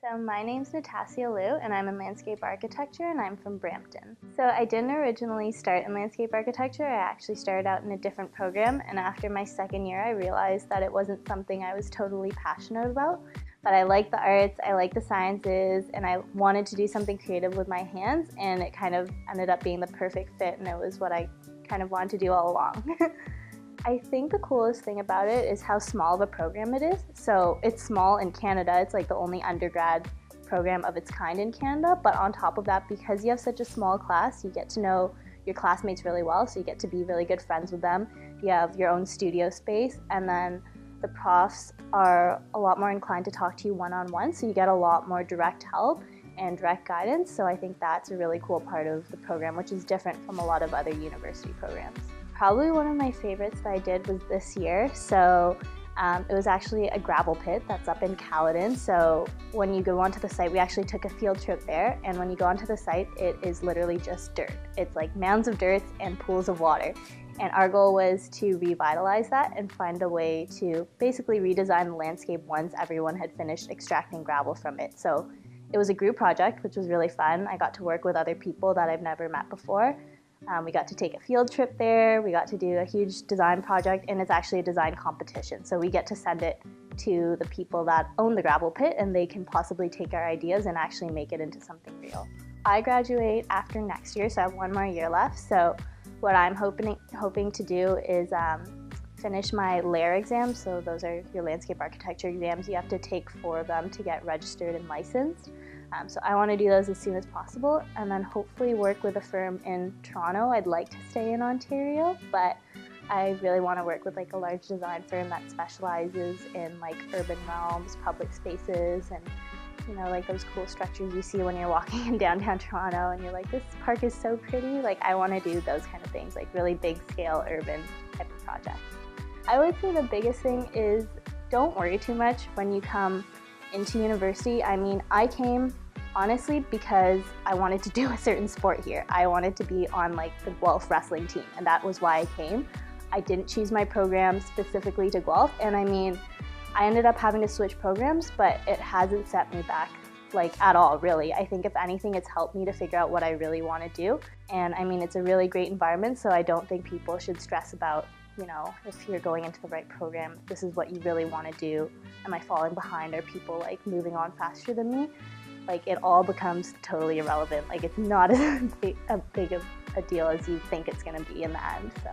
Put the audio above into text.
So my name's Natassya and I'm in landscape architecture and I'm from Brampton. So I didn't originally start in landscape architecture. I actually started out in a different program, and after my second year I realized that it wasn't something I was totally passionate about. But I like the arts, I like the sciences, and I wanted to do something creative with my hands, and it kind of ended up being the perfect fit, and it was what I kind of wanted to do all along. I think the coolest thing about it is how small of a program it is. So it's small in Canada. It's like the only undergrad program of its kind in Canada. But on top of that, because you have such a small class, you get to know your classmates really well. So you get to be really good friends with them. You have your own studio space. And then the profs are a lot more inclined to talk to you one-on-one. So you get a lot more direct help and direct guidance. So I think that's a really cool part of the program, which is different from a lot of other university programs. Probably one of my favorites that I did was this year. So it was actually a gravel pit that's up in Caledon. So when you go onto the site, we actually took a field trip there, and when you go onto the site, it is literally just dirt. It's like mounds of dirt and pools of water. And our goal was to revitalize that and find a way to basically redesign the landscape once everyone had finished extracting gravel from it. So it was a group project, which was really fun. I got to work with other people that I've never met before. We got to take a field trip there, we got to do a huge design project, and it's actually a design competition. So we get to send it to the people that own the gravel pit, and they can possibly take our ideas and actually make it into something real. I graduate after next year, so I have one more year left. So what I'm hoping to do is finish my LAIR exams. So those are your landscape architecture exams. You have to take 4 of them to get registered and licensed. So I want to do those as soon as possible, and then hopefully work with a firm in Toronto. I'd like to stay in Ontario, but I really want to work with like a large design firm that specializes in like urban realms, public spaces, and like those cool structures you see when you're walking in downtown Toronto and you're like, this park is so pretty. Like, I want to do those kind of things, like really big scale urban type of projects. I would say the biggest thing is don't worry too much when you come into university. I mean, I came honestly because I wanted to do a certain sport here. I wanted to be on like the Guelph wrestling team, and that was why I came. I didn't choose my program specifically to Guelph, and I mean, I ended up having to switch programs, but it hasn't set me back like at all, really. I think if anything, it's helped me to figure out what I really want to do. And I mean, it's a really great environment, so I don't think people should stress about, if you're going into the right program, this is what you really want to do. Am I falling behind? Are people like moving on faster than me? Like, it all becomes totally irrelevant. Like, it's not as big of a deal as you think it's going to be in the end, so.